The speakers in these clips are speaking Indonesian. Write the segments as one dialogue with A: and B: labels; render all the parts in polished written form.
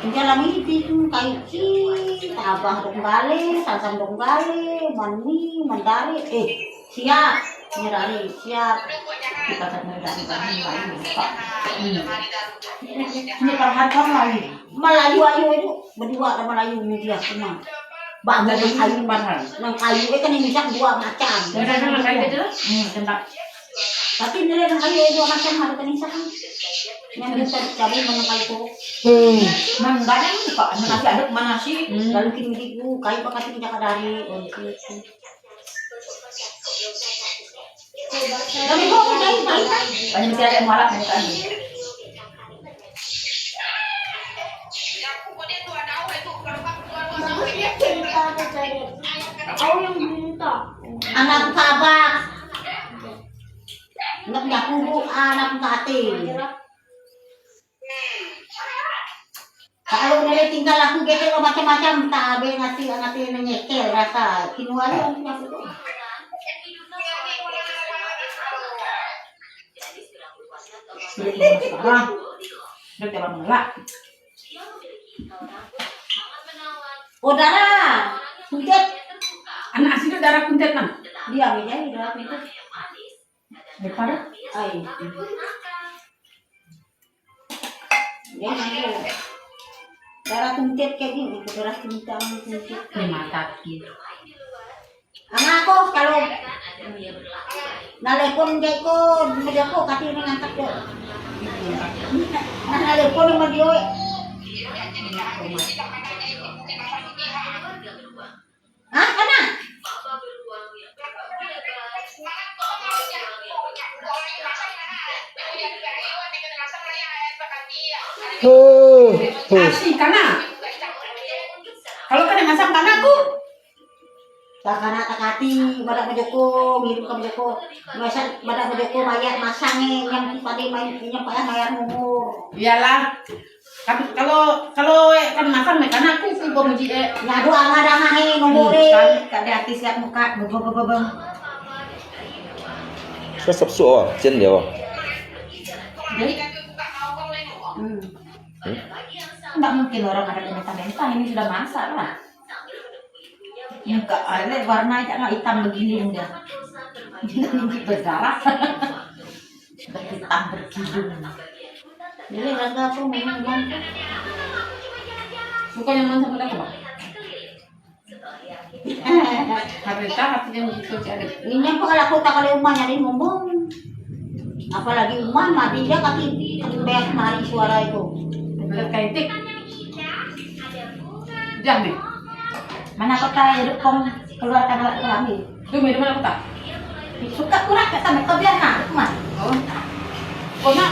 A: Tinggal lagi itu kayu tabah dong kali, sasam dong kali, mani, mandari, siap, nyerari, siap. Kita akan nyerari lagi. Ini perhatian lagi. Melayu ayu itu berdua sama Melayu dia semua. Bangun kayu mahal. Nang kayu kan ini bisa dua macam.
B: Tentang kayu itu? Tentang.
A: Tapi nilai nang kayu dua macam harus kan bisa kan. Yang bisa dicari mana kayu.
B: Mangganya suka nasi aduk mana sih?
A: Lalu kini kayu pakai tidak dari. Tapi kok kayu kayu.
B: Banyak mesti ada mualaf nih kan.
A: Anak kabak, anak jakuru, anak kati. Kalau nilai tinggal aku gitu macam-macam, tabe ngasih nyekel rasa kinuali aku masuk.
B: Udah coba mengelak.
A: Oh darah, kuntet.
B: Anak asli itu darah kuntet nang.
A: Dia beda darah kuntet.
B: Daripada?
A: Ay. Ya nanti. Darah kuntet kayak gini, darah kuntet kuntet.
B: Ini mata gitu.
A: Anak aku kalau nalepon dia ko, dia ko kati ini ngantak ko. Nah nalepon sama dia. Hah, kana?
B: Asli kana. Kalau kena masam kana aku.
A: Tak kana tak hati, badak majoko, mirip ka majoko. Masa badak majoko mayat masange yang tadi main yang payah mayar umur.
B: Iyalah. Kalau kan makan karena aku sih bom ji
A: Ngadu angada ngahe nomore.
B: Kada hati siap muka bebeng.
C: Nó sắp sụa chân đều.
B: Jadi enggak mungkin orang ada mentah-mentah, ini sudah masak lah. Enggak ada warnanya enggak hitam begini udah. Ini berdarah. Sudah hitam berkidung.
A: Jadi raga aku memang
B: Bukan yang mana sama aku, Bang. Harita hatinya begitu sih ada.
A: ini apa kalau aku tak kalau rumah nyari ngomong. Apalagi rumah mati dia kaki banyak mari suara itu.
B: Bener kaitik. Jangan nih.
A: Mana kota ya dukung keluarkan alat kelamin.
B: Tuh di mana kota?
A: Suka kurang kata mereka biar nak cuma.
B: Oh. Kona.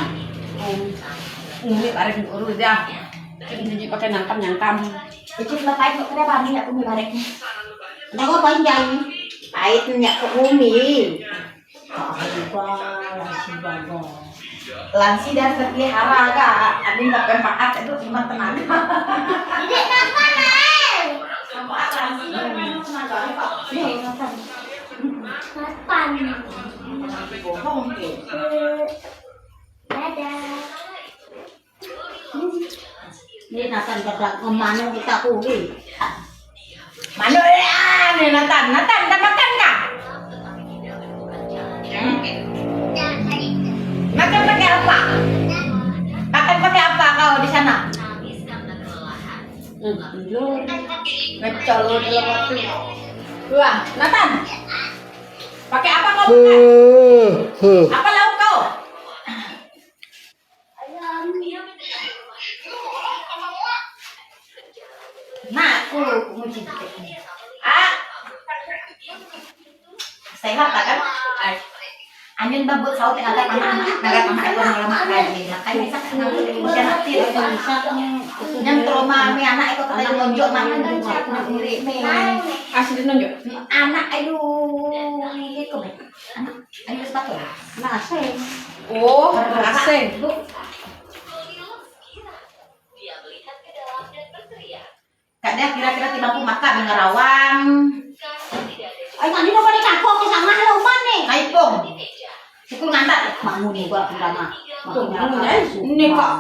B: Ini arek urus dia. Jadi pakai nyangkam.
A: Itu lepas itu ada bami nak bumi barek. Nak apa panjang? Ait nyak ke bumi.
B: Lansi dan terpelihara kak. Adin dapat pakat itu cuma tenang.
A: Tidak nampak lah.
B: Pakat lansi memang tenaga pak.
A: Kapan?
B: Bohong ke.
A: Dadah. Ini natan kerja kemana kita kuli?
B: Mana ya? Nih Nathan dah makan kah? Makan pakai apa? Makan pakai apa kau di sana? Ngecol dalam waktu. Wah, Nathan. Pakai apa kau makan? Apa lauk kau?
A: Nah, aku muji.
B: Sehat tak kan? Anjing babut saut ada anak-anak itu lama lagi. Kan bisa kemudian hati yang trauma mi anak itu kata nonjok mana nonjok asli nonjok anak itu itu anak ayo sepatu
A: Nasi.
B: oh asing kadang kira-kira tiba aku makan ngarawang
A: Ay, tadi mau balik aku ke sana lo mana?
B: kaipong Sikul ngantar
A: Bangun nih gua pertama.
B: ini kok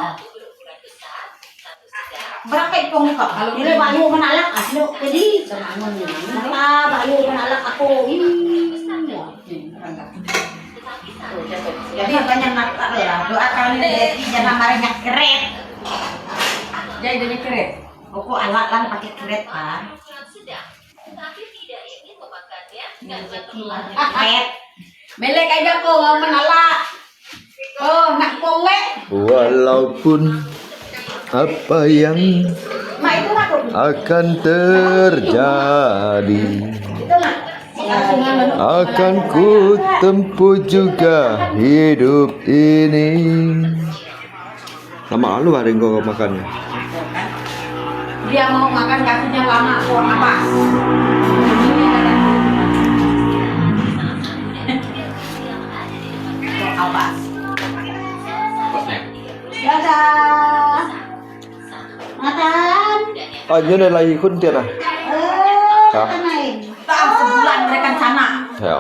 B: berapa ipong nih kok? Kalau
A: Ini bayu menalak asli. Jadi
B: sama anu
A: mata bayu menalak aku.
B: Jadi banyak mata ya. Doa kali ini jangan marahnya keret. Jadi dia keret. Pokok alat kan pakai keret kan. Keret. Melek aja kok mau menolak. Oh, nak kowe.
C: Walaupun apa yang
B: Mak itu aku.
C: akan terjadi,
B: Itu mak.
C: akan ku tempuh juga hidup ini. Lama lu hari kau makannya?
B: Dia mau makan kakinya lama, kok apa? Kok apa?
A: Dadah. Matan.
C: Oh, ini lagi kun tiada.
A: Mata main.
B: Tak sebulan mereka sana.
C: Ya.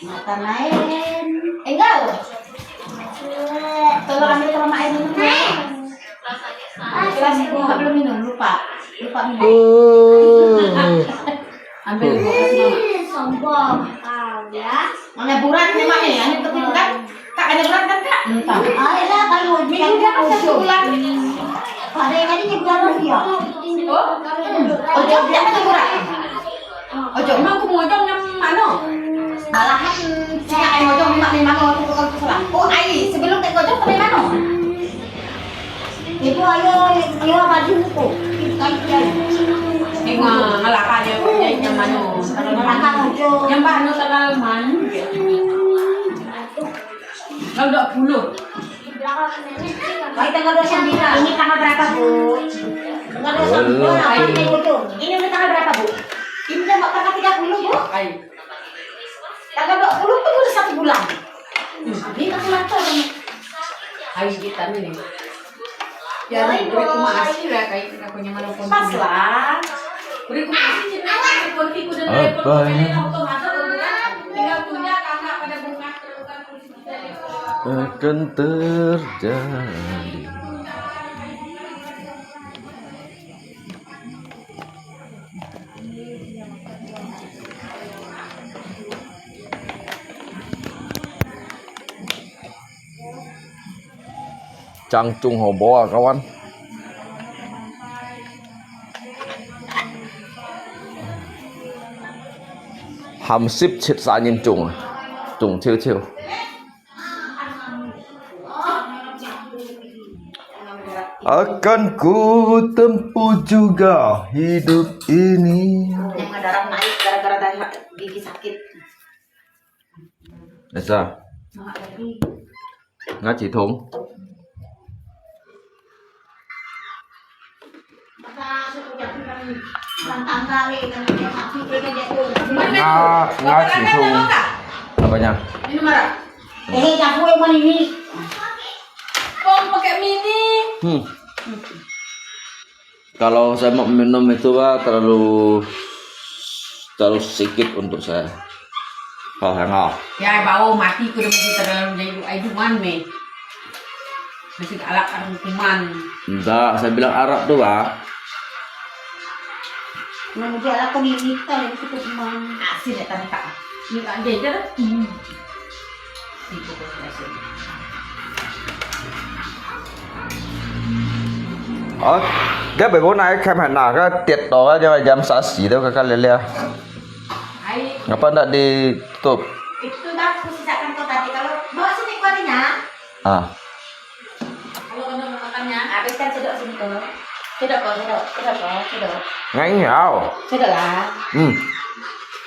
A: Mata main.
B: Enggak. Tolong ambil kalau mak air minum. Kelas itu nggak belum minum, lupa minum. Ambil
A: Sombong kau ya.
B: Mana burat memang ya, ini betul kan? Kak ada burat kan kak? Entah.
A: Ayolah kalau
B: Minum dia kan satu bulan.
A: Pada yang tadi nyebulan dia.
B: Oh, ojo dia kan burat. Ojo, emang aku mau ojong yang mana? Malahan siapa yang ojong memang waktu itu salah. Oh, ai sebelum tek ojong sampai mana?
A: Ibu ayo baju buku.
B: Ingat ngelakar dia yang mana?
A: Neraka muncul.
B: Yang mana terlalu mana? Kalau 20.
A: Baik tanggal 29. Ini tanggal berapa, Bu? Tanggal 29. Ini ujung.
B: Ini udah tanggal berapa, Bu?
A: Ini udah mau tanggal 30, Bu.
B: Ay. Tanggal 20 pun udah 1 bulan.
A: Ini kalkulator.
B: Ay, kita nih. Ya, beri kumasi lah kayak kita punya mana pun. Pas lah. Beri kumasi jadi kunci kudu
C: Apa yang
B: tinggal punya kakak pada bunga
C: akan terjadi? Cangcung hobo kawan. Hamsip chết ra nhìn trùng trùng chiêu chiêu. Akan ku tempuh juga hidup ini.
B: yang darah naik gara-gara darah gigi sakit.
C: Esa, ngã chỉ thùng. Ngã chỉ thùng. Apanya?
B: Ini marah.
A: Aku yang mana ini?
B: Kok pakai mini?
C: Kalau saya mau minum itu Pak, terlalu sedikit untuk saya. Kalau hangat.
B: Ya bau mati kudu mesti terlalu jadi aiduman me. Mesti alak kuman.
C: Enggak, saya bilang Arab tuh Pak.
A: Mana dia lah kau ni kita yang cukup man.
B: Asin ya tadi kak. Ini kan dia dah. Itu asin.
C: Cái bữa nay kem hẳn nào cái tiệt đó cho mày dám xả xỉ đâu cái lele.
B: Ai
C: Ngapa ndak ditutup?
B: itu dah aku sisakan kau tadi kalau bawa sini kualinya.
C: Ah,
B: Kalau kau mau makannya, habiskan sedok sini kau. Sedok kau, sedok.
C: ngay nhau.
B: Sedok lah.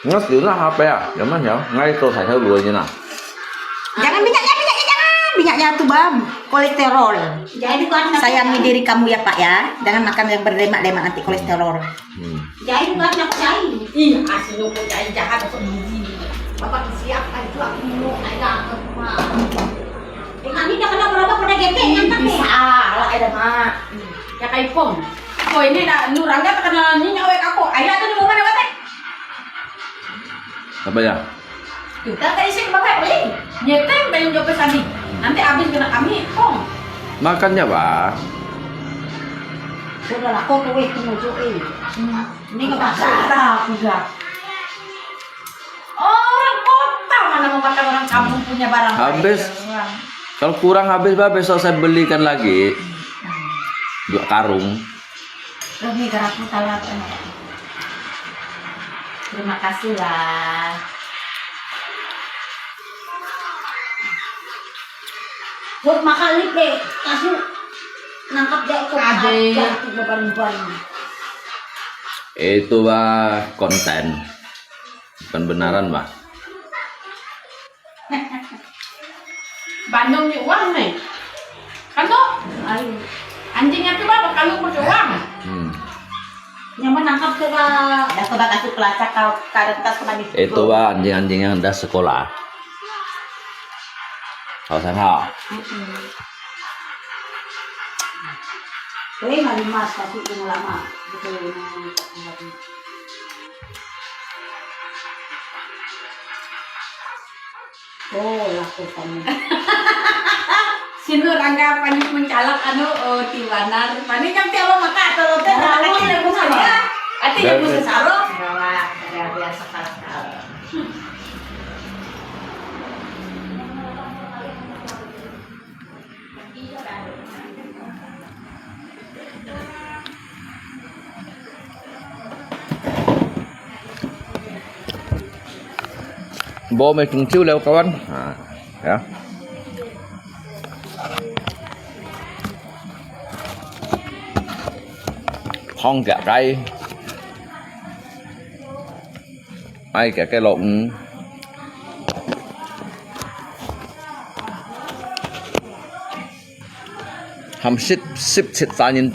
C: Nó xỉu là apa ya? Giống nhở? Ngay tôi phải theo đuổi như nào?
B: Jangan minyaknya jangan. Minyaknya tuh bam, kolesterol.
A: Jadi kan
B: Sayangi diri kamu ya Pak ya. Jangan makan yang berlemak-lemak anti kolesterol.
A: jadi kan aku cai.
B: Ih, asin lu kok jadi jahat masuk gizi. Bapak siap itu aku minum air ke rumah.
A: Dengan ini dah kena berapa pada getek yang tak
B: Bisa lah ada mak. Ya kayak pom. Kok ini dah nurangga terkenal nyinyak wek aku. Ayah tuh di rumah ada watek.
C: Apa ya?
B: Kita kayak isi bapak beli. Nyeteng bayang jope tadi. Nanti habis kena kami pom.
C: Makannya Pak.
A: Sudah lah, kok kowe tunjukin. Ini nggak masalah udah.
B: Orang kota mana mau makan orang kampung punya barang.
C: Habis.
B: Orang.
C: Kalau kurang habis besok saya belikan lagi 2 karung.
B: Lebih geraku salah. Terima kasih lah.
A: Buat makan deh, kasih nangkap dia ke baring-baring.
C: Itu bah konten, bukan benaran bah.
B: Bandung di uang nih. Kan tuh, anjingnya tuh bapak kalau pakai uang.
A: Yang menangkap ke ya coba kasih pelacak kau karet tas kembali.
C: Itu bah anjing-anjing yang udah sekolah. Kalau sana.
A: Ini mali mas kasih yang lama. Betul. Oh, lakukan.
B: Sino rangga panik mencalak tiwanan. Panik kan tiap maka atau teh
A: Nah,
B: lagi
A: aku
B: aku
A: sama.
B: Ati yang bisa saro.
A: Ya biasa sekali.
C: Bawa meeting chill lewat kawan. Nah, ya. Không cả cái lộn hầm ship ra nhân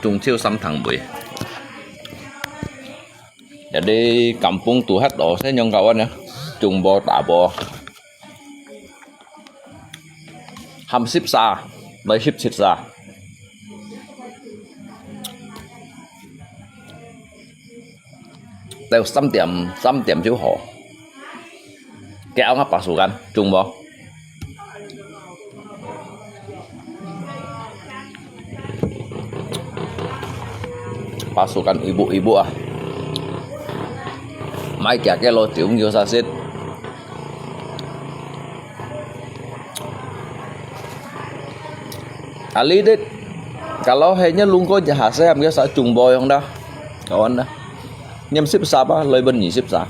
C: trùng chiêu xăm thẳng bụi. Jadi kampung tuh hat oh saya nyong kawan ya. Trùng bò tạ bò hầm ship xa lấy ship xịt ra đều xăm tiệm chiếu họ kéo ngắp pasukan trùng bò pasukan ibu-ibu ah mai kayak lo tiung nhiều sasit. Ali deh, kalau hanya lungko jahat saya ambil saya cungboy yang dah, kawan dah. Nyam sip sapa lời bên nhị sip sa,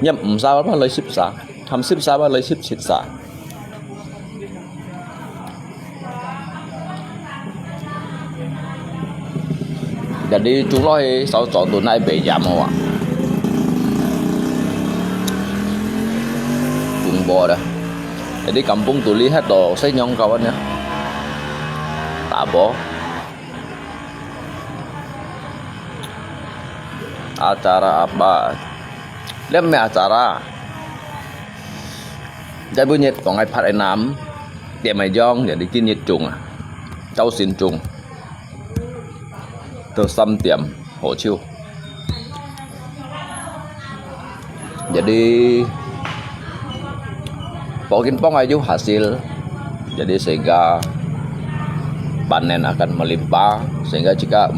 C: nyam sao apa lời sip sa, ham sip sapa lời sip sip sa. Jadi chúng lo sao chọn tụi này bị giảm không ạ? Cungbo dah. Jadi kampung tu lihat do saya nyong kawan ya. Tabo. Acara apa? Lem acara. Jadi bunyi còn ngày phát ai nam tiệm mày giòn jadi chín nhiệt trùng à. Cháu xin trùng. Từ xăm tiệm hỗ chiêu. Jadi Pokin pong ayu hasil, jadi sehingga panen akan melimpah, sehingga jika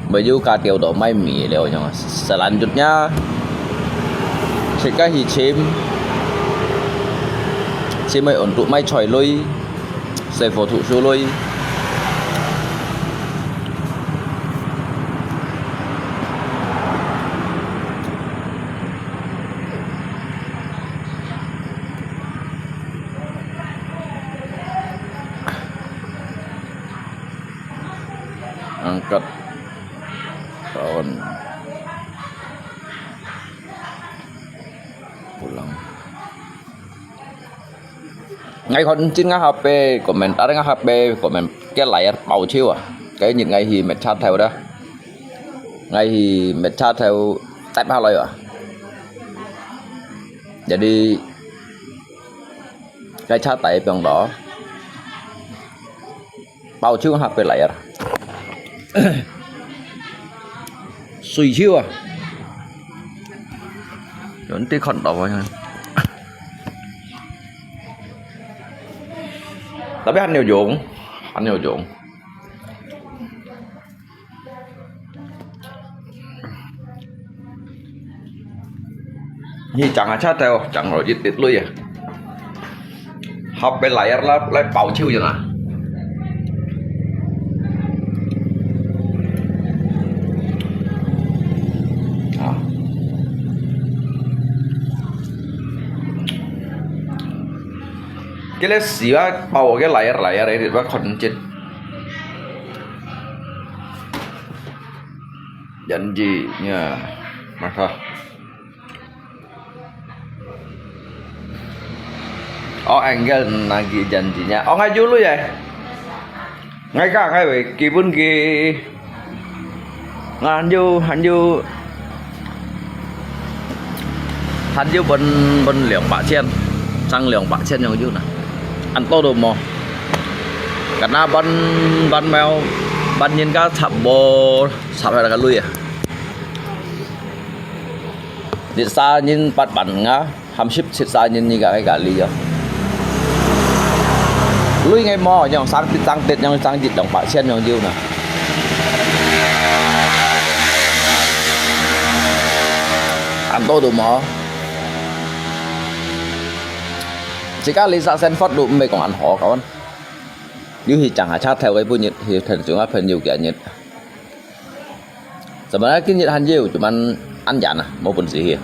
C: baju katil do mai mì lewanya. Selanjutnya jika hicim mai untuk mai choi lui, saya foto su lui. Angkat kawan pulang ngay còn trên ngã HP komentar ngã HP comment cái layar bao chiêu à cái nhìn ngay thì mệt chat theo đó ngay thì mệt chat theo type bao lời à jadi cái chat tại bên đó bao chiêu HP layar suy chiêu à nanti kontol aja tapi han nhiều dụng Ini jangan cadel, jangan lojit lu ya. HP layar lah, bảo chiêu vậy nè. Cái lấy xì á, bảo cái layar ấy thì bác còn chết. Dẫn gì nha, mà thôi. Angle lagi janjinya. Ngay dulu ya. Ngay cả ngay về kỳ vun kỳ han du bên liang bạc chen sang liang bạc chen yang du nè ăn to đồ mò karena ban mèo ban nhìn cá sập bò sập là cái lui à đi xa nhìn bắt bản ngá ham ship xịt xa nhìn như cái gali rồi lui ngay mò nhong sang tết nhong sang dịch đồng bạc chen nhong du nè ăn to đồ mò chỉ các lý do sen phát đủ mấy còn ăn họ các bạn như thì chẳng hạn chắc theo cái bữa nhiệt thì thần chúng ta phần nhiều kẻ nhiệt sebenarnya cái nhiệt han nhiều cuman ăn giản à mau pun sih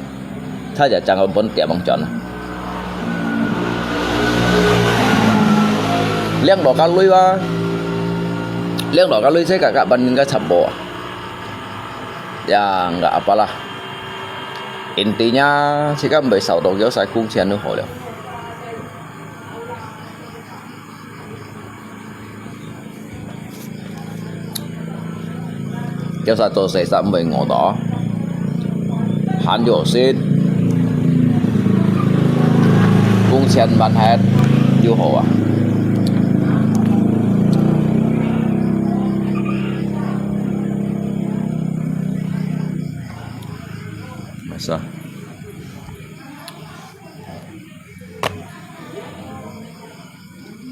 C: ถ้าจะjangan pun tiap bang chọn liang đỏ cá lui wa liang đỏ cá lui saya kakak banding ke sabo ya nggak apalah intinya sih kan besok Tokyo saya kung chen nữa rồi cho sa tôi sẽ sắm về ngõ đỏ hắn vô xin cung chen ban hết vô hồ à sao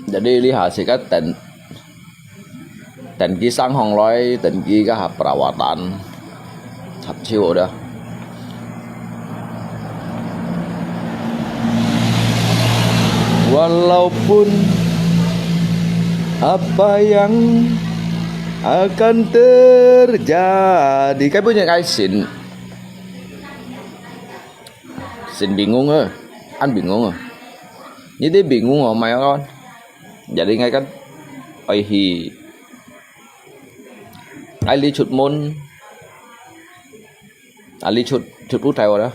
C: jadi lihat sih kan dan kisang hong loi dan kika perawatan hap chiu dah walaupun apa yang akan terjadi cái punya cái xin bingung ơi anh bingung à như thế bingung hả mày con jadi ngay kan oi hi Ali chụt môn Ali chụt bút theo đó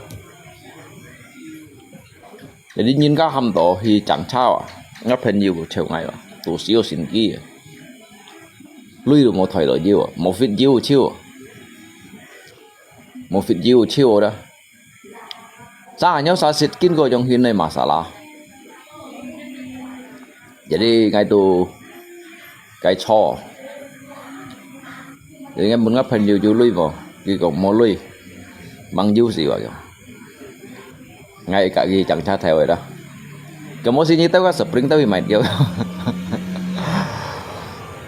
C: jadi nhìn các hầm tổ thì chẳng sao à ngấp hình nhiều chiều ngày à tổ siêu xin kia lui được một thời đổi nhiều một phút chiêu đó sao nhau sao xịt kinh coi trong hiên này mà salah jadi ngay tu cái cho jadi ngay muốn ngấp hình nhiều lui vào cái còn mua lui bằng dư gì vậy ngay cả gì chẳng cha theo rồi đó cái món gì như tao có spring tao bị mày kêu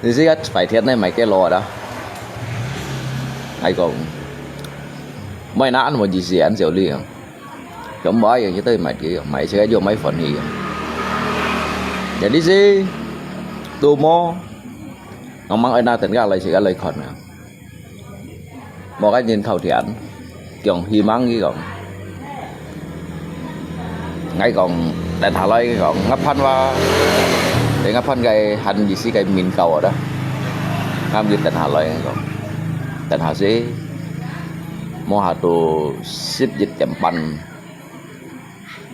C: thì sẽ phải thiệt này mày cái lò đó hay còn mày nã ăn một gì ăn rượu ly không cấm bói như tới mày kêu mày sẽ vô mấy phần gì jadi sih tu mo ngomong ở tỉnh ga lại sẽ lời khẩn một cái nhìn khẩu thiện kiểu hi mang cái còn ngay còn đèn Hà Lây còn ngấp phân và để ngấp phân cái hành gì xí cái miền cầu ở đó ngắm đi đèn Hà Lây còn đèn Hà Sĩ mua hạt đồ ship dịch chậm pan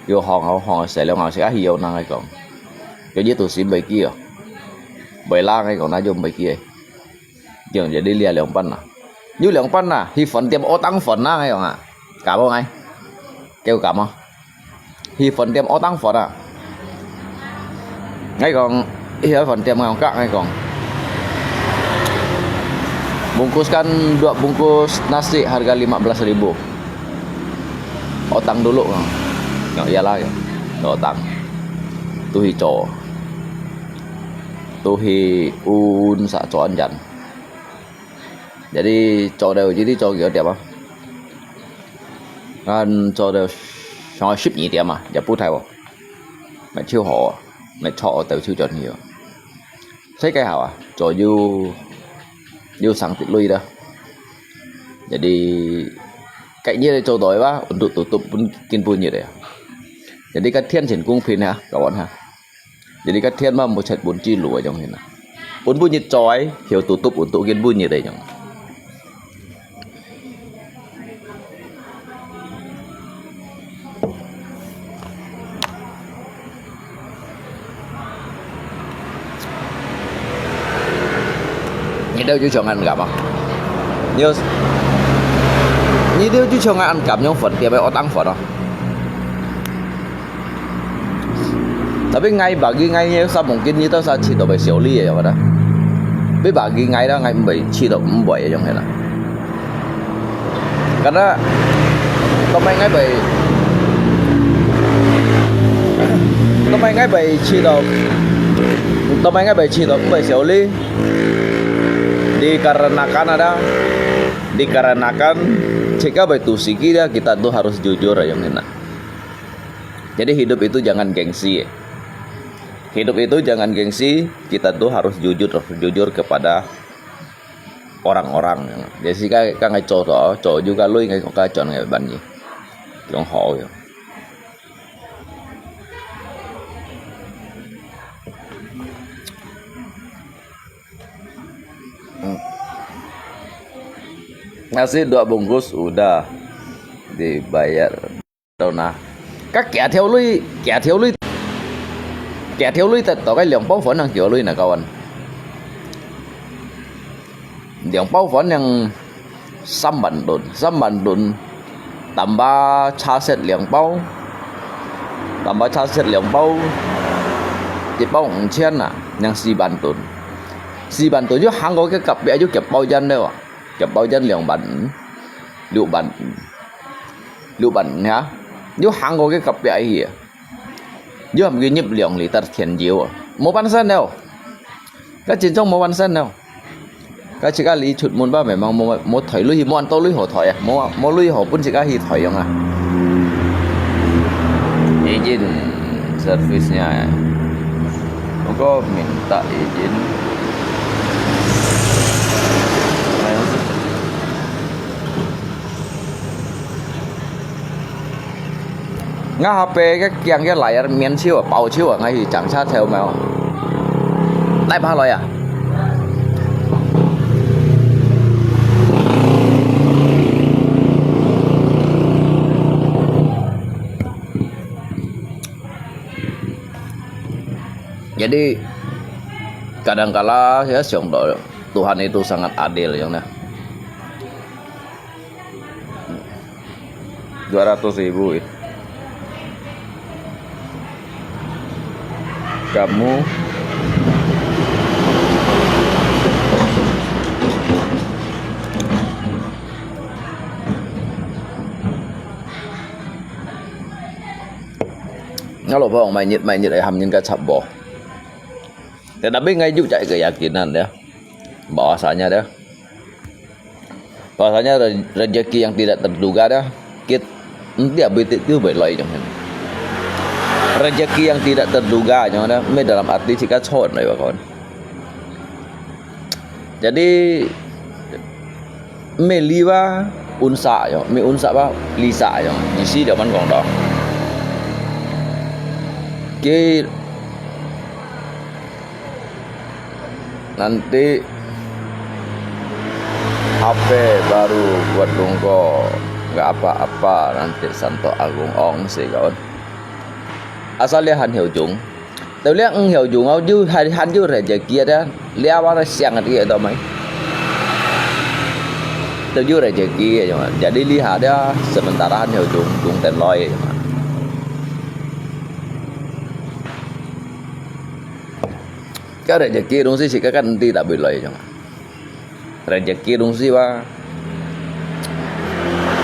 C: vô hòn sẽ lâu họ sẽ hiểu năng hay còn cái gì tôi xin bài kia bài lang hay còn nói dùng bài kia dường giờ đi lia lượng pan à như lượng pan à thì phần tiêm ô tăng phần á hay không ạ cảm ơn anh kêu cảm ơn thì phần tiêm ô tăng phần à ngay còn thì phần tiêm ngang cạn hay còn bungkuskan 2 bungkus nasi harga 15.000 otang dulu nggak iyalah ya otang tuh hijau tuh un sak cuan jan jadi cowok jadi cowok gitu apa kan cowok xong 12 điểm mà giờ phút thay vào mày chiêu họ mày cho từ chiêu chọn nhiều thấy cái hảo à cho yêu sang tiệt lui đó jadi kayaknya cho tối quá untuk tutup pun kin punya deh jadi cái thiên triển cung phin ha kawan ha jadi cái thiên mah một set 4 chi lùa trong hình này 4 punya coy hiểu tutup untuk kin punya deh trong đâu chứ chọn ăn cảm à như đâu chứ chọn ăn cảm trong phần kia phải ở tăng phần đó tapi ngay bà ghi ngay như sao mungkin như tao sao chỉ đồ về xíu ly vậy đó với bà ghi ngay đó ngay bị chỉ đồ bảy trong này là karena tao ngay bị chỉ đồ tao ngay bị chỉ đồ bảy xíu ly dikarenakan jika betusi kita tuh harus jujur ya Nina. Jadi hidup itu jangan gengsi. Hidup itu jangan gengsi, kita tuh harus jujur kepada orang-orang. Jadi các ngay chỗ juga lui ngay có cái chọn ngày bạn gì. Trong họ vậy. Nasi 2 bungkus udah dibayar. Nah, các kẻ theo lui tao cái lượng bao phấn hàng kiểu lui nè kawan. Lượng bao phấn yang 3 bandun tambah chaset lượng bao di bao 5,000 à yang 4 bandun. 4 bandun chứ Hàn Quốc cái cặp bè chứ kẹp bao dân đâu à. Kẹp bao dân lượng bẩn liệu bẩn nhá nếu Hàn Quốc cái cặp bè gì nếu làm cái nhập lượng thì ta thiền nhiều một ban sân đâu các chiến trong một ban sân đâu các chị các lý chụt muốn ba mẹ mang một thỏi lui một ăn to lui hổ thỏi à một lui hổ pun chị các hi thỏi không à izin servisnya kok minta izin ngã HP cái layar miễn chiếu à bao chiếu à ngay thì chẳng sát theo mèo lại 300 à jadi kadangkala ya Tuhan itu sangat adil ya nah 200.000 kamu kalau bang main nyet ham nhân kacap boh. Tetapi ngay juga keyakinan ya bahwasanya rezeki yang tidak terduga kita nanti abis itu berlai jangan. Rezeki yang tidak terduga jangan me dalam arti jika chon này bà con. Jadi me liwa unsa ya, me unsa ba lisa ya, isi dia man gong đó. Oke, nanti HP baru buat Lungko nggak apa-apa nanti Santo Agung Ong sih kawan. Asal dia Han Hiểu Dũng, tôi lihat Hiểu Dũng ao dư Han dư rezeki ada, lihat apa siang dia atau mai. Tôi dư rezeki ya, jadi lihat dia sementara Han Hiểu Dũng ten loi. Cái rezeki đúng sih các anh ti tak boleh jangan. Rezeki đúng sih ba.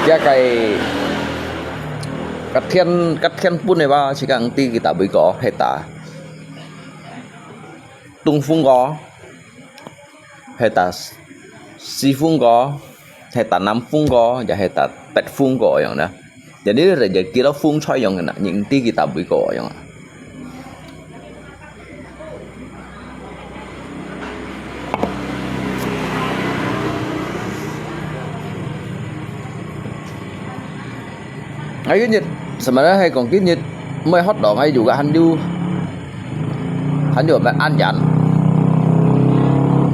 C: Cái cắt thiên pun này ba chỉ cần ti kita beri có heta. Tung phung có heta si phung có heta 5 phung có và heta 8 phung có yang đó. Jadi rezeki nó phun cho yang na những tí kita bui ko yang. Ngay cái nhật sebenarnya hay còn cái nhật mới hot dog ngay juga Handu anjan.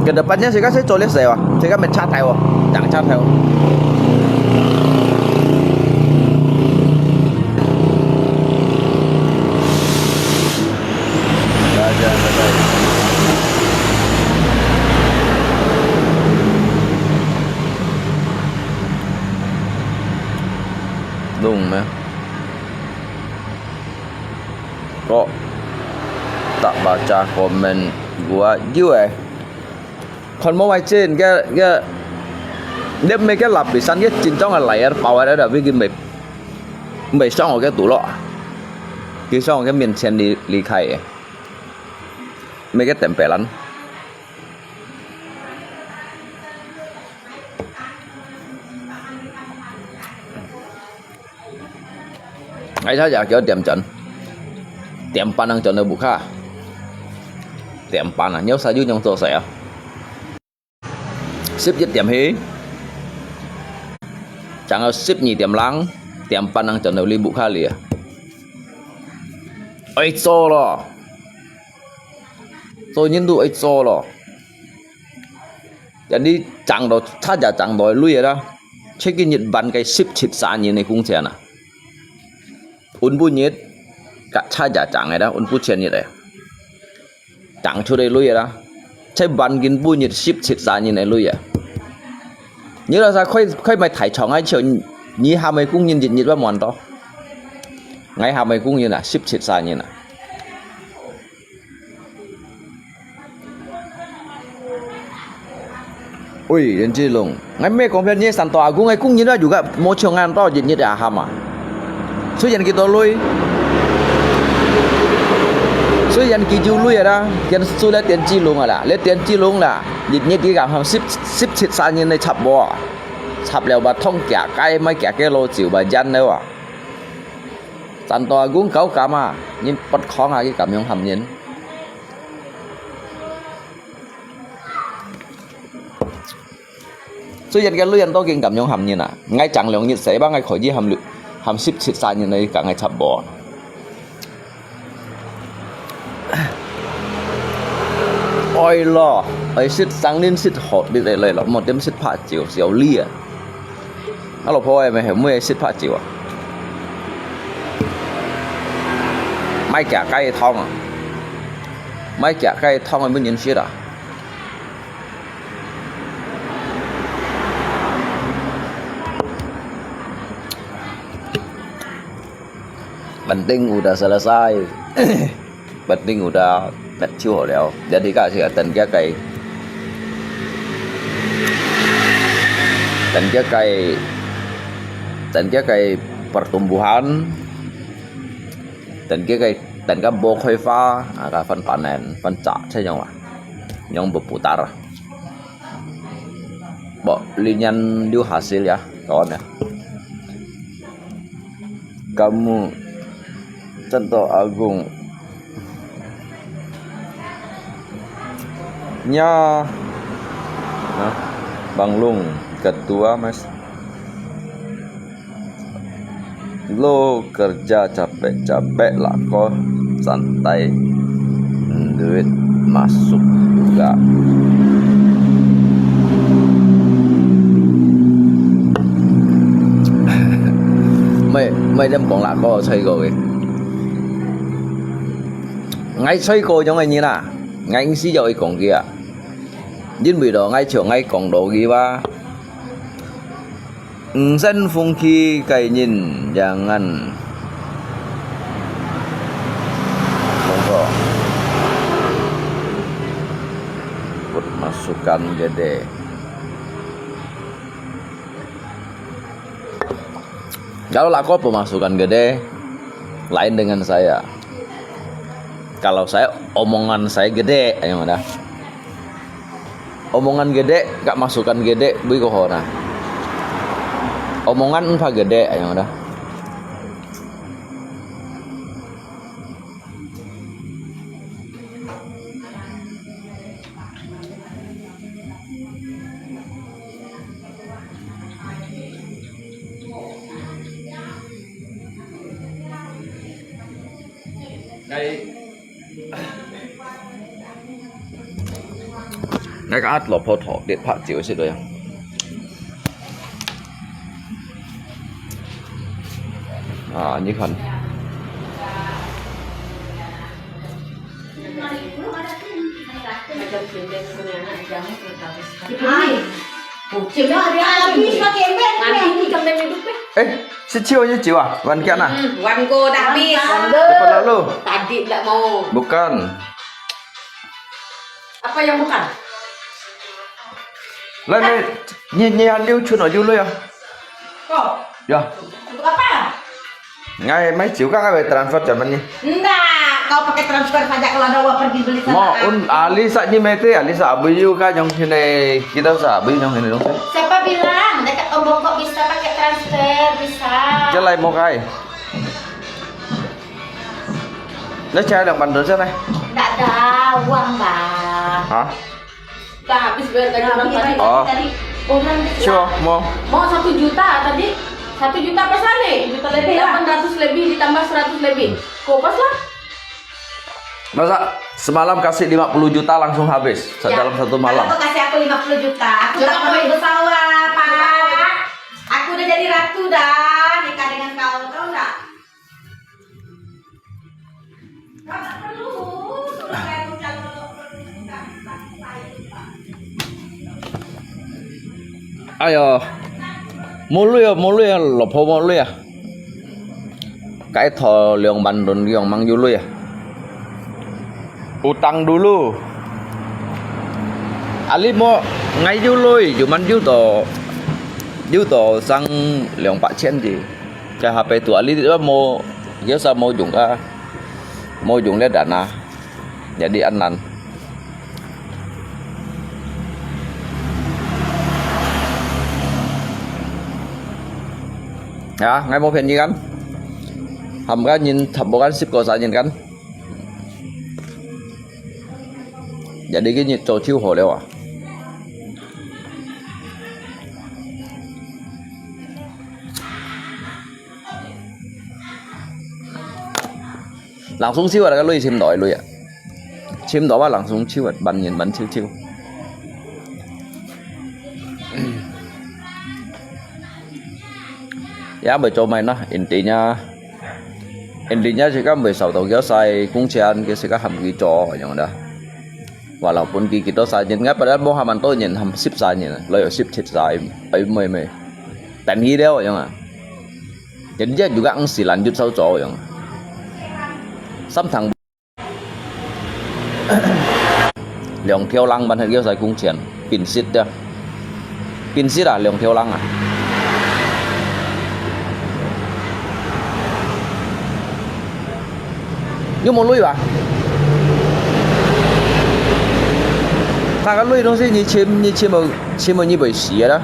C: Kedepannya sih kan saya coba lihat saya, saya kan mencat tahu, jangan cat tahu. Đúng mà. Kok tak baca komen gua juga. Kon mau macam cái đêm mấy cái lập bị săn cái chín trong là lại bảo ở đó với cái mày xong rồi cái tủ lọ cái xong cái miền trên đi khai mấy cái tệm bể lắm ngay sao giờ kiểu tiệm pan đang trận ở Bukha tiệm pan à nhớ sao dưới trong tổ sẽ ship giết tiệm hí chẳng có ship nhì tiệm lắng tiệm pan đang trận ở li Bukha lìa ấy cho lo tôi nhìn tụ ấy cho lo jadi chẳng đó thắt giả chẳng đòi lui ra check in Nhật Bản cái ship thịt xa như này cũng thế nè un bu nhiệt cả cha giả chẳng này đó un bu tiền như đấy chẳng cho đây lui raใช้ banกินbu nhiệt ship thịt xa như này lui à nhớ là sao khơi mày thải chọn ai chịu nhí hà mày cũng nhìn nhiệt vào mòn đó ngay hà mày cũng như là ship thịt xa như nè ui đến chi luôn ngay mấy con bên như sản tòa cũng ngay cũng như đó juga môi trường ăn to nhiệt à hàm à số dân kita lui số dân kita lui ra dân số lấy tiền chi luôn à lấy tiền chi luôn là nhiệt cái cảm ham ship thịt xa như này chập bò chập leo bà thông kẻ cái mấy kẻ cái lô chịu bà dân đâu à sản tòa cũng cấu cảm à nhưng bắt khó ngay cái cảm nhận hầm nhìn số dân cái lui dân to kinh cảm nhận hầm như nè ngay chẳng lượng nhiệt sẽ ba ngay khỏi gì hầm ship thịt xa như này cả ngày chập bò ôi lo ấy ship sáng lên ship hot đi đây là một đêm ship phạt chiều xíu lia alo po em hiểu mới ship phạt chiều à mấy kẻ cây thông à mấy kẻ cây thông em mới nhìn ship à penting udah selesai penting udah matureแล้วjadi kasih dan cái pertumbuhan dan cái bộ khôi pha cái phần panen phần trả thế nhau à yang berputar bộ linian dia hasil ya kawan ya kamu contoh agung nya Bang Lung ketua mas lo kerja capek-capek lah kok santai duit masuk juga mấy đêm còn lại có xây rồi ngay xây cô trong anh như nào ngay xí dội còn kia nhưng bị đó ngay chỗ ngay còn đồ gì ba dân phong khi cày nhìn jangan không có masukan gede kalau laku pemasukan gede lain dengan saya kalau saya omongan saya gede yang mana omongan gede gak masukan gede bui kohona omongan apa gede yang mana ngay cái át lọp phô thọ điện thoại chịu xí rồi như khẩn
A: Cimnya habis pakai ember.
B: Nanti ini kembali hidupnya.
C: Si Chiu như Chiu à? Văn Kian à?
B: Wango dah habis.
C: Cepat lalu.
B: Tadi tak mau.
C: Bukan.
B: Apa yang bukan?
C: Lai lai, nyi han liu chun ở du lôi à?
B: Kok?
C: Ya.
B: Untuk apa?
C: Ngay mấy Chiu các cái transfer cho mình.
B: Enggak, kau pakai transfer saja kalau ada uang pergi beli sana.
C: Mo un Alisa nyi mete Alisa abiyu ka trong sini kita sa abiyu trong sini dong.
B: Siapa bilang dekat Om Bongkok bisa pakai transfer? Bisa.
C: Cái này một cái. Lấy chai đồng bàn đường này.
B: Enggak ada uang, Bang.
C: Hả?
B: Dah habis bayar tadi orang tadi.
C: Oh.
B: Tadi orang
C: Chưa, mau.
B: mau 1 juta tadi. 1 juta apa sana? 1 juta lebih, 800 lebih ditambah 100 lebih. Kopas lah.
C: Masa semalam kasih 50 juta langsung habis dalam satu malam.
B: Kalau kasih aku 50 juta, aku tak mau bersawah, Pak. Aku udah jadi ratu dah nikah dengan kau, tahu nggak? Kau tak perlu suruh saya ucap
C: Ayo. Mua lui à, lộc hồ mua lui à. Cái thò lượng bàn đồn yang mang du lui à. Utang dulu. Ali mau ngay du lui, cuman du to sang 200,000 gì. Cái HP tu Ali itu mau biasa mau dùng để dana. Jadi anan. Ya, ngay mau gì kan? Hầm cái nhìn thầm bộ kan ship có sao nhìn kan? Jadi cái nhiệt trò chiêu hồ leo à? Langsung siêu là cái lui chim đỏ lui à? Chim đỏ langsung siêu à? Bắn nhìn bắn siêu. Ya betul mainlah intinya jika besok tau selesai kuncian kita ham gitu yang dah walaupun kita saja nggak padahal mau haman tuh nyen ham sip saja loyo sip cit saja me dan hideo yang jadi dia juga ngsi lanjut sau cowok yang samthang Liang Thiêu Lăng ban hệ sai cung triển pin xít à Liang Thiêu Lăng à nhưng một lui à ta cái lui đó gì như chim như bầy xía đó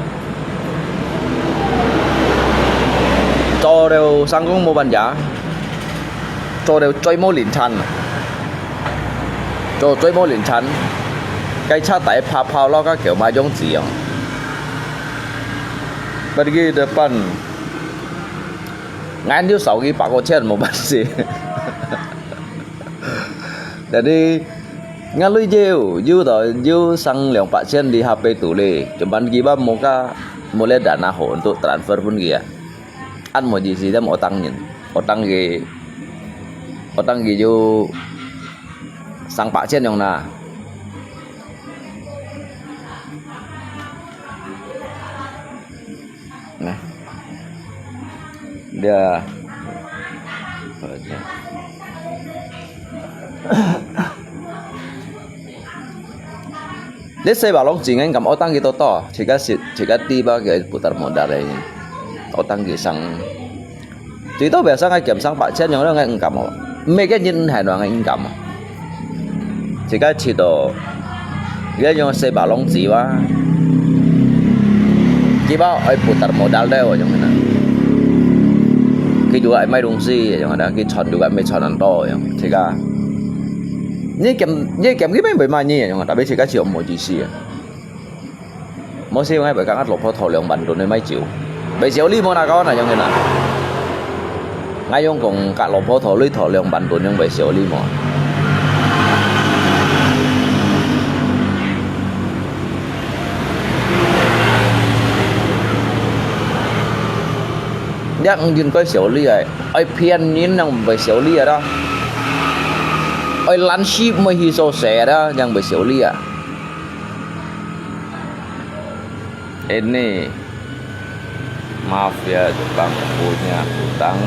C: cho đều sang cũng một bàn giá cho đều chơi mô liền chăn cho chơi mô liền chăn cái cha tại phao lo các kiểu mai giống gì à pergi depan ngan dia sau Pak Kochen mau basi. Jadi ngalui jeu sang Leong Pak Chen di HP tule. Cuman giba muka mulai dana ho untuk transfer pun dia. An mau di sini mau otang jeu sang Pak Chen yang na. Nah. Dia Let's say balong jingan kam otang gitu to, jika tiba ke putar modal ini, otang gisang. Jadi itu biasa ngay kiểm sang Pak Chen yang ngay ngam, mấy cái nhìn hải đoàn ngay ngam. Jika cito, dia yang say balong jiwa, jiwa ai putar modal deh yang mana. Khi juga mai dong sih, yang ada khi chọn juga mai chọn to yang, jika như kèm cái mấy mai như nhưng mà tại vì cái chiều một gì xì mỗi siêu ngay bởi các át lộc thổ lượng bẩn đồ nơi mấy chiều bây giờ li mona có này trong này nè ngay dùng cùng cả lỗ phố thổ lý thổ lượng bản tồn nhưng về xỉu lý mà nhắc nhìn coi xỉu lý ấy ai phiền nhìn năng về xỉu lý đó ai lăn ship mới hi so xe đó yang về xỉu lý à ini mafia Jepang punya hutang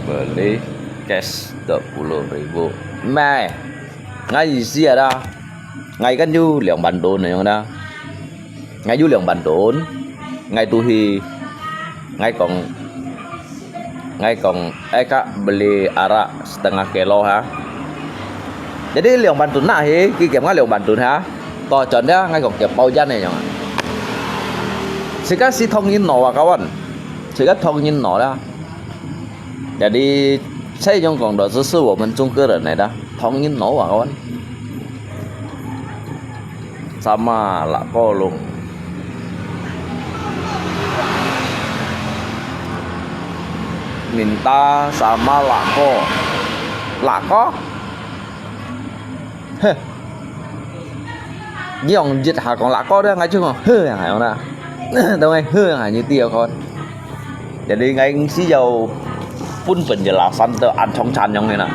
C: beli cash 20.000 mẹ ngay gì đó ngay cái du lượng bản đồ này không đó ngay du lượng bản đồ ngay tu hi ngay còn eka beli arak setengah kilo ha jadi lượng bản đồ này khi kiểm ngay lượng bản đồ ha to chuẩn đó ngay còn kiểm bao giá này nhỉ Sekarang thông nổ à kawan Sekarang thông nổ đó jadi saya用广的只是我们中国人来的thông nổ à kawan sama lako luôn minta sama lako dùng dịch hả còn lako đó ngay chứ không hư hả không nào đâu ngay hư hả như tiêu con jadi ngay xí dầu pun penjelasan tuh ăn trong chan yang này nè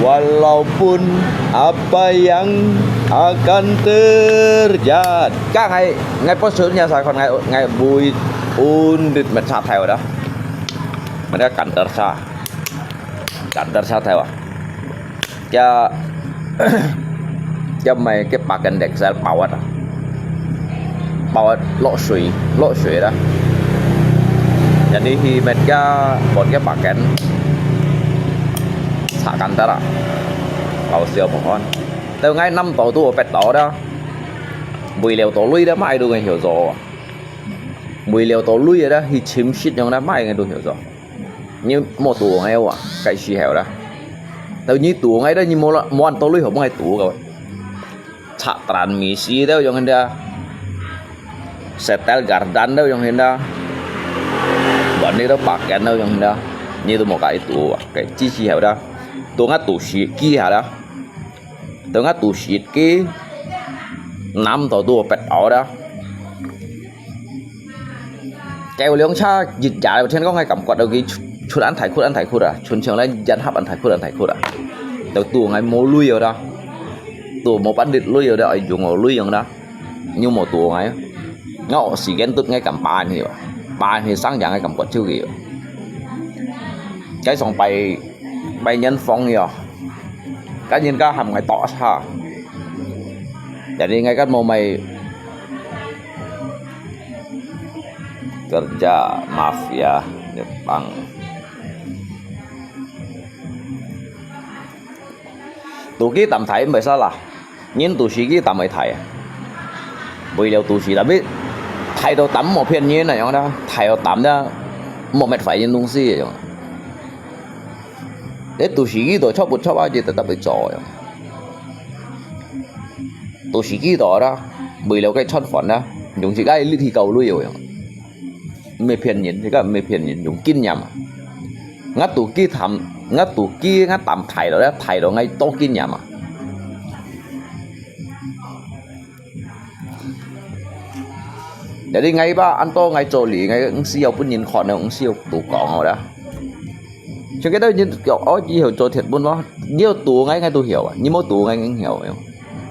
C: walaupun apa yang akan terjadi các ngay post nya saya còn ngay bùi undit mình sát theo đó mình đã cản sa theo à cho mày cái bạc cần đẹp sẽ bảo lộ suy đó jadi khi mình một cái bạc cần xả cản ta bảo siêu một con từ ngay 5 tổ tu pet tổ đó 10 liều tổ lui đó mai được người hiểu rồi 10 liều tổ lui đó thì chìm shit trong đó mai người được hiểu rồi như một tủ ngay à cái gì hiểu đó tự nhiên tủ ngay đó như một ăn tổ lui không ai tủ rồi chặt transmisi đó trong đó setel gardan đó trong đó bọn đi đó bạc cái đâu trong đó như tôi một cái tủ cái chi hiểu đó tôi ngắt tủ shit kia đó tôi ngắt tủ shit kia 5 tổ tu pet tổ đó kêu lượng cha dịch giả trên có ngay cầm quạt đầu cái chuột ăn thải khuất à chuột trường lên dân hấp ăn thải khuất à đầu tù ngay mố lui rồi đó tù một bán địch lui rồi đó dùng ngồi lui rồi đó như một tù ngay ngọ xì ghen tốt ngay cầm ba thì sáng dạng ngay cầm quạt chưa kìa cái xong bay nhân phong rồi cái nhân ca hầm ngay tỏ sao jadi ngay kan mau mày kerja mafia Jepang tụ ký tầm thầy mới sao là nhưng tụ sĩ ký tầm mới thầy bây giờ tụ sĩ đã biết thầy đâu tắm một phiên như này không đó thầy đâu tắm đó 1 mét phải những东西rồi để tụ sĩ ký tôi chóp bao nhiêu tập bị trò tụ sĩ ký đó bây giờ cái chót phận đó dùng chỉ cái thì cầu lui rồi mê phiền nhìn thì các mê phiền nhìn dùng kinh nhầm ngắt tụ kia ngắt tạm thầy đó ngay to kinh nhầm để đi ngay ba ăn to ngay trò lì ngay ứng siêu cũng nhìn khỏi nó ứng siêu tụ cỏ rồi đó chứ cái đó như kiểu chỉ hiểu cho thiệt buôn đó nhiều tụ ngay tôi hiểu như mỗi tụ ngay hiểu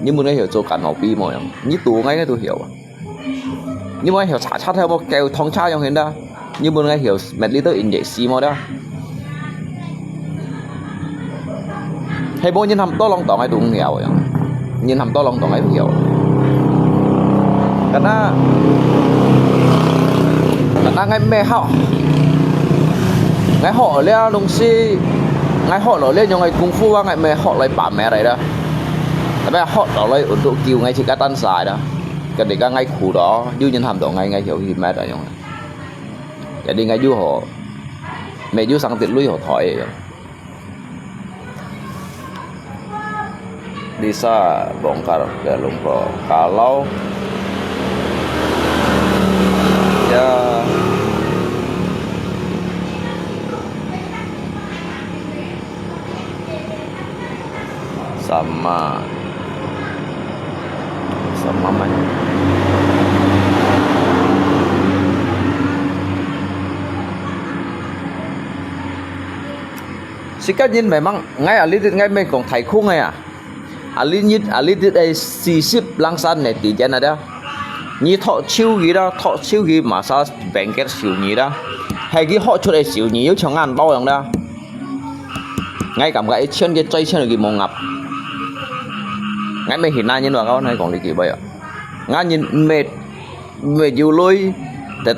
C: nhưng muốn ngay hiểu cho cả học bi mà như tụ ngay tôi hiểu nhưng mà hiểu sát theo một kèo thông tra trong hiện đó nhưng muốn ngay hiểu mệt lý tới in dễ xí mà đó hay bố nhìn hầm to lòng tỏ ngay tôi không hiểu nhìn hầm to lòng tỏ ngay tôi hiểu karena ngay mẹ họ ngay họ lên đồng si ngay họ nó lên cho ngay cung phu ngay mẹ họ lại bà mẹ này đó tapi họ đó lại untuk kêu ngay chỉ cả tan xài đó ketika ngay khu đó du nhân hàm đó ngay hiểu gì mẹ rồi nhung jadi ngay du họ mẹ du sang tiệt lui họ thổi bisa bongkar ke lumpur. Kalau ya sama mana Sika nhìn memang ngay ở lít ngay bên còn thầy khung ngay à ở lít đây 40 langsan này tỷ dân ở đó như thọ chiêu gì mà sao bệnh cái xỉu nhỉ đó hay cái họ cho đây xỉu nhỉ yếu chẳng ăn bao đó ngay cảm cái chân cái chơi chân là cái mông ngập ngay mấy hiện nay như là các này còn đi kỳ bây giờ ngay nhìn mệt nhiều lôi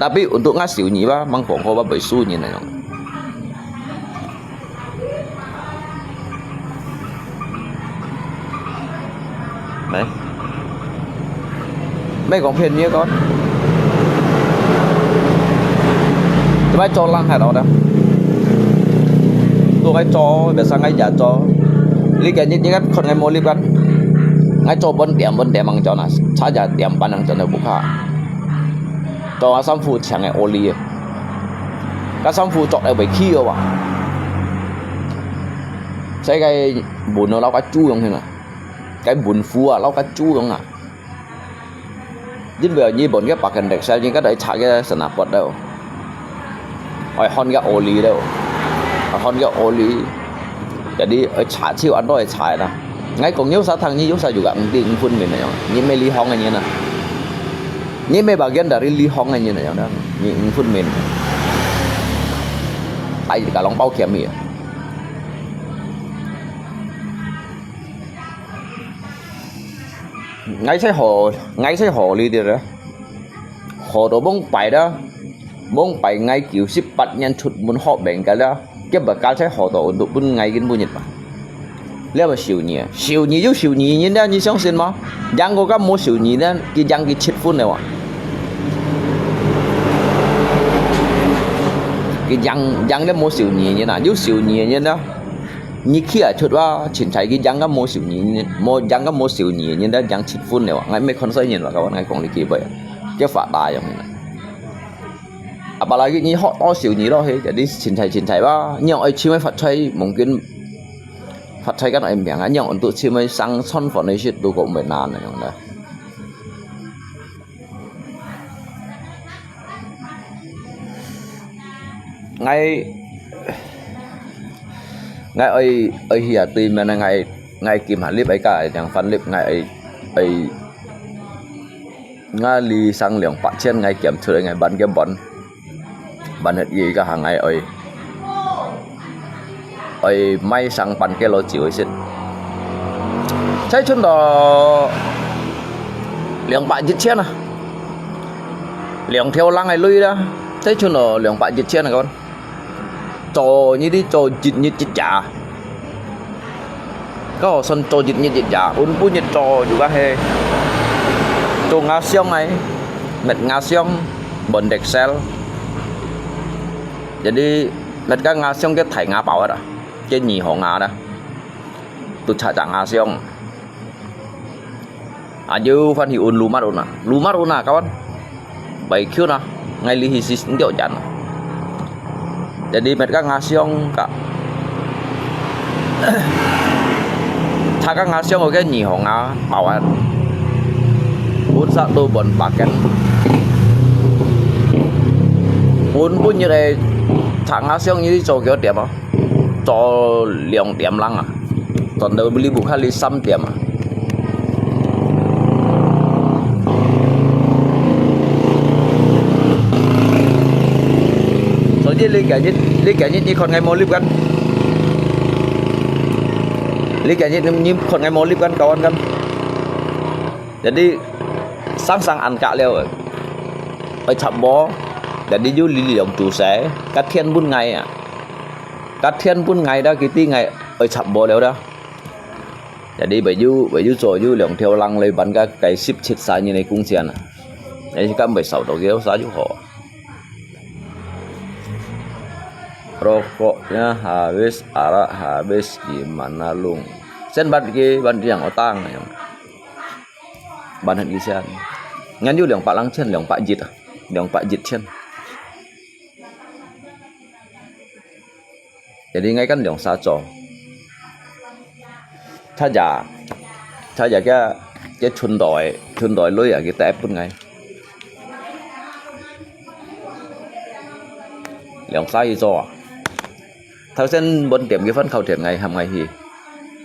C: tapi untuk ngay xỉu nhỉ ba mang phỏng hoa ba bảy xu như này đấy mấy con phiền như con tôi cho lăng hải đó đó tôi ngay cho về sang ngay giả cho lý cái những cái con ngay mua lýกันngay cho vấn điểm bằng cho là xã giả điểm bán hàng cho nó bục hạ cho sản phụ chẳng ngay ô li các sản phụ chọn lại bảy khi rồi à sẽ cái bún nó lau cá chu không thế nào cái bún phù à lau cá chu không à chính vì như bọn cái bạc hình đẹp sao nhưng cái đấy chạy cái sân nạp bật đâu hỏi hòn cái oli đâu hòn cái oli jadi chạy chiều ăn rồi chạy nè ngay còn nhớ sao thằng như sao juga penting pun mình này như mấy ly hong này nè như mấy bagian dari ly hong này nè đó những pun mình tại cả lòng bao kiểm mì ngay sẽ hồ đi được đó hồ đồ bông bảy ngay kiểu ship bắt nhân chụp muốn họ bệnh cái đó cái bậc cao sẽ hồ đồ đủ bún ngay cái bún nhật mà nếu mà xỉu nhỉ như đó như sáng xin mà giang có cái mua xỉu nhỉ đó cái giang cái chết phun này mà cái giang đó mua xỉu nhỉ như nào nếu xỉu nhỉ như đó như khi ở chuộtว่าฉินใช้cái giang cái mua xỉu nhỉ như đó giang chết phun này mà ngay mấy con sấy nhìn là các bạn ngay còn đi kịp vậy cái phạt đại giống này apalagi như họ to xỉu nhỉ đó thế jadiฉินใช้ว่าnhưng ai chưa mấy phạt chơi mungkin phạt chơi cái này em miệng nhưng tụi chưa mấy sang son phận này shit tụi cũng phải nàn này đó ngay ai hiện tìm mà ngay kìm hạt lip ấy cả chẳng phân lip ngay ngay li sang liang phát triển ngay kiểm tra ngay bán cái bán hết gì cả hàng ngày ai may sang bán cái lô chịu xin trái chân đó liang phát triển à liang theo lăng này lui đó trái chân đó liang phát triển này con cho như đi cho dịch như dịch trả có sân cho dịch như dịch trả pun nhiệt cho juga he cho ngao xiong này mệt ngao xiong bẩn đẹp sel jadi mệt cái ngao xiong cái thải ngao bảo đó cái nhì họ ngao đó tụt trả ngao xiong như phan hiệu lumat una kawan baik kêu na ngay li hisis điệu chắn jadi mereka ngasiong kak Thaka ngasiong oke nyihong bawan un satu bon paket un pun như đây thằng ngasiong như đi cho kiểu điểm à cho liang điểm lăng à còn đâu beli bukan li sam điểm à lý cả nhất như con ngày mô lípกันlý cả nhất như con ngày mô lípกันkawan kan jadi sang ăn cả leo ở chậm bó jadi du lý liang chủ sẽ cắt thiên bún ngày đó cái tí ngày ở chậm bó leo đó jadi bởi du rồi du liang theo lăng lấy bắn cái ship chết xa như này cũng xiên à đấy các 16 đầu kéo giá du họ rokoknya habis, arak habis, gimana lung? Sen ban yang otang này ban hận sen ngan yu liang pak lang chen liang pak jit chen jadi ngay kan liang sa cho cha ja cái chun đòi lối ở cái tép pun ngay liang sa yi cho thao sen bên tiệm cái phân khâu tiệm ngày hầm ngày thì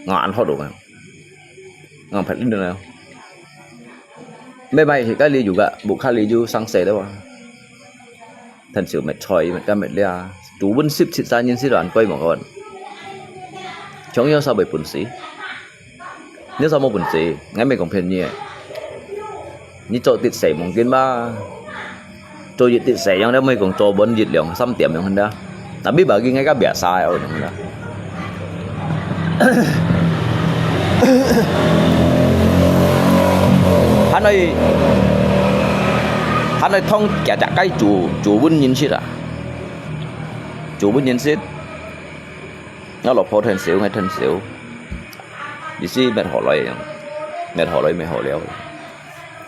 C: ngọn họ đủ mà ngọn phải lên được nào mấy bay thì cái ly juga bukan ly ju sang sẻ đâu à thành sự mệt chọi mệt cam mệt lia chú vẫn ship xịt ra nhân sĩ đoàn quay một con chống nhau sao bởi bùn xí nếu sao một bùn xí ngay mình còn phiền như chỗ tiệt sẻ mong kiến ba chỗ dịch tiệt sẻ yang đó mấy còn chỗ bốn dịch lượng xăm tiệm yang hơn đó tapi bagi ngay các biasa ya udah hắn ơi thông kẻ trả cái chủ vun nhân sĩ à chủ vun nhân sĩ nó là phô thân xíu ngay thân xíu đi xí mệt họ lại mệt họ léo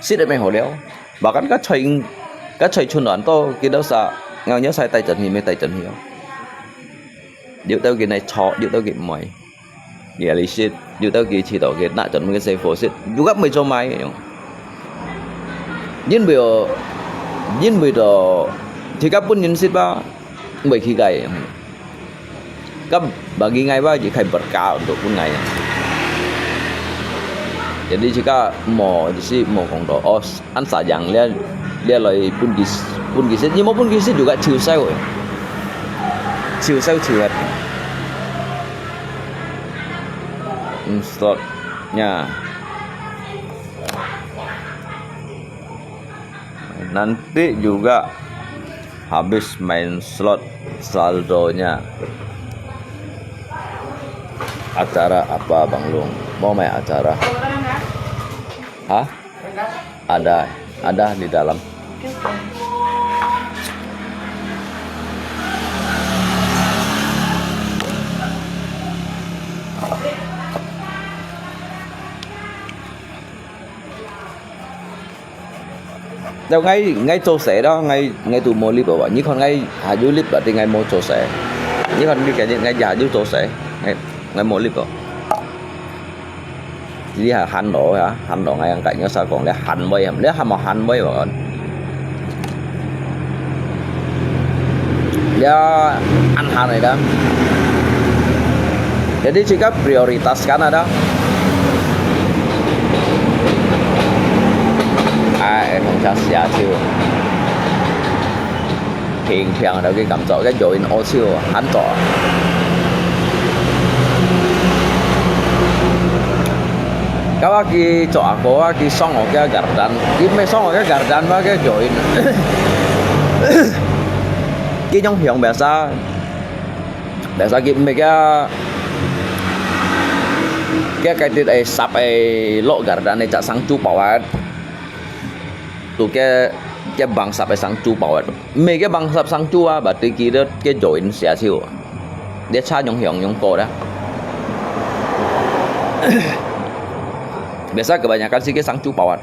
C: xí đấy mệt họ léo và các chơi chun đoán to cái đó sao ngao nhớ sai tay chân thì mới tay chân hiểu điều tao cái này chọ điều tao cái mày cái lý shit điều tao cái chỉ tao cái nãy chọn cái xe phổ shit juga mới cho mày nhưng bây giờ thì các pun nhân shit ba mấy khi gay các bagi ngay ba chỉ khai berkah untuk pun ngay jadi jika mau di sini mau kong do oh an sayang dia lagi pun gisit nhưng mà pun gisit juga chiều sao hết slotnya nanti juga habis main slot saldonya acara apa Bang Lung mau main acara hah ada di dalam đâu ngay chỗ sẻ đó ngay tụ mua clip bảo như còn ngay hà du clip là thì ngay mua chỗ sẻ như còn đi cái ngay giả du chỗ sẻ ngay mua clip rồi đi hành độ ngay ăn cạnh nó sao còn để hành bay nếu mà hành bay mà còn ya ăn hàng này đó jadi jika prioritaskan ada không chắc giá chiều hiện đâu cái cảm giác cái rồi nó chiều hắn tỏ các bác kia chọn có cái xong ở cái gardan cái mấy xong ở cái gardan và cái rồi cái trong hiện bẻ ra cái mấy cái tiền ấy sắp ấy lộ gardan này chả sáng chú bảo hết tụ cái bằng sắp ấy sáng chú bảo hết mấy cái bằng sắp sáng chú à bà tí kia đó cái rồi nó sẽ chịu để xa những hiện những cổ đó biasa kebanyakan sih sang cu pawat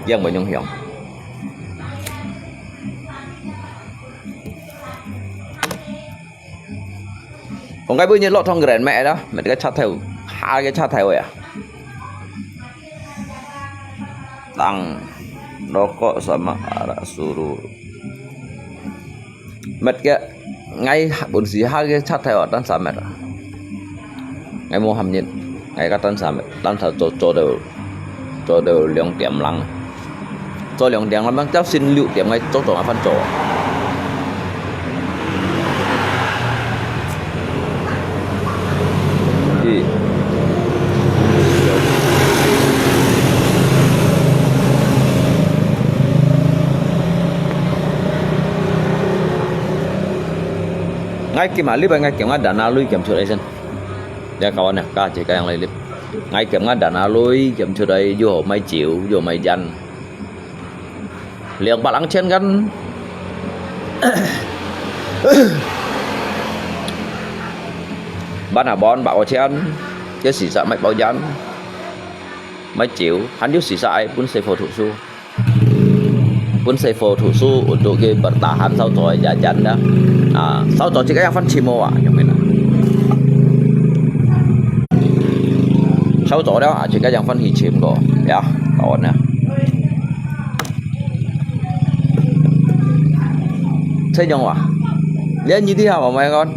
C: yang banyak hiong còn cái bữa như lọ thong gren mẹ đó mẹ cái chặt theo hai cái chặt theo à tăng rokok sama arah suruh mẹ cái ngay bốn xí hai cái chặt theo tan sa mẹ ngay mua hầm nhện ngay các tan sa cho đều lượng tiệm lăng cho lượng tiệm lăng mang cháu xin liệu tiệm ngay chỗ tổ phân chỗ thì ngay khi mà clip ngay kiểu ngay đàn lui kiểm tra đây dân ya kawan ya ka chỉ cái yang clip ngay kiểm ngay đàn lui kiểm tra đây vô mấy triệu vô mấy danh liền bạn lắng trên kan ban bon bảo chen cái sisa mạch bao dán mạch chiếu hắn juga sisa ai pun saya foto su pun saya foto su untuk ke bertahan sau tỏi jajan dah sau tỏi jika yang fan cimo yang mana sau tỏi đó jika yang fan hicim kok ya kawan ya thấy không ạ nếu như thế nào mà mấy con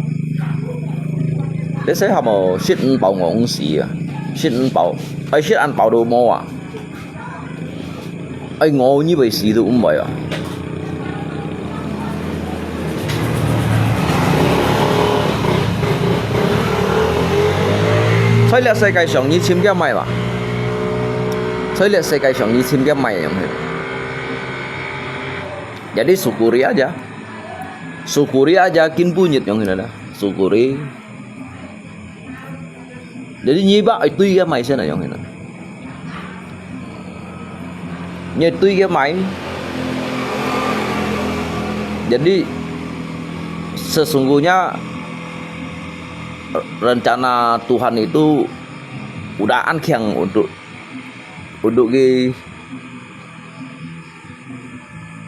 C: để sẽ học một shit bảo ngon gì à shit bảo ai shit ăn bảo đồ mò à ai ngon như vậy gì都唔係啊所以呢世界上2000幾米嘛所以呢世界上2000幾米yang jadi syukuri aja kin punyit yang ini dah syukuri jadi nyibak itu ya mai sana yang ini itu ya mai jadi sesungguhnya rencana Tuhan itu udah ankhang untuk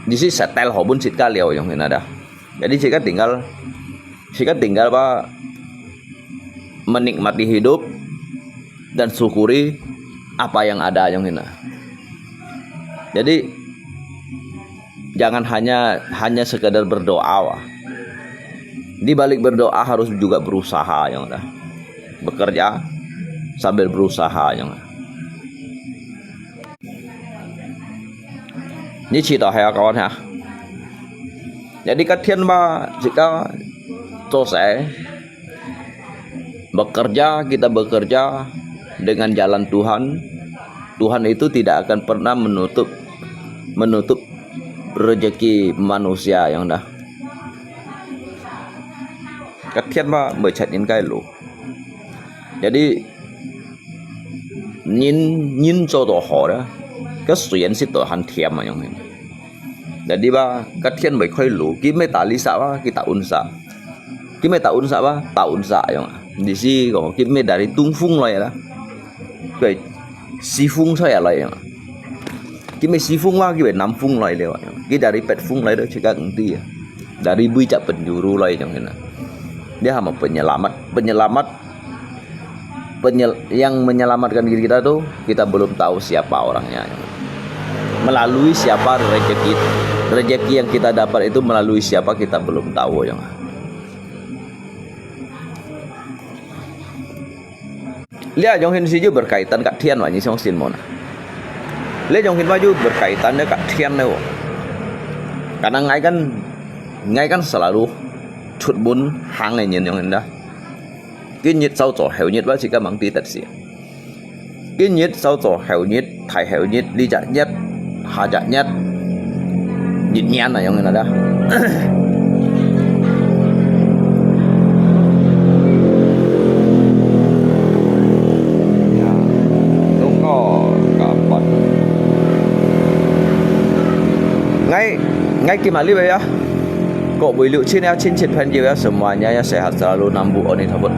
C: di sini setel hobun sit kaliau yang ini ada jadi jika tinggal apa menikmati hidup dan syukuri apa yang ada yang ini jadi jangan hanya sekedar berdoa wah. Di balik berdoa harus juga berusaha yang ada bekerja sambil berusaha yang ini cerita ya kawan ya jadi kalian jika selesai kita bekerja dengan jalan Tuhan itu tidak akan pernah menutup rezeki manusia yang dah kalian mới chặt những cái lũ jadi nhìn cho tổ họ đó cái chuyện sẽ tổ hành thiam mà yang ini jadi kalian mới khơi lũ kita tali sa kita unsa yang di sini kok kita dari tungfung lah ya cái sifung saya lah yang kita sifung kita namfung lah dia kita dari petfung lah itu juga nanti ya dari bujak penjuru lah yang ini dia hanya penyelamat yang menyelamatkan diri kita tuh kita belum tahu siapa orangnya melalui siapa rezeki yang kita dapat itu melalui siapa kita belum tahu yang lihat yang ini juga berkaitan kat Tian wanya song sin mona lihat yang ini maju berkaitan dengan kat Tian nih karena ngai kan selalu chut bun hang này nhìn yang ini dah cái nhiệt sau tổ hẻo nhiệt chỉ có mang tí tật xỉa cái nhiệt sau tổ hẻo nhiệt thải hẻo nhiệt đi chặt nhất hạ chặt nhất nhiệt nhàn này yang ini dah ngay kembali ya kok boleh lucu ni acin cint penjara semuanya ya sehat selalu nambu oni tabut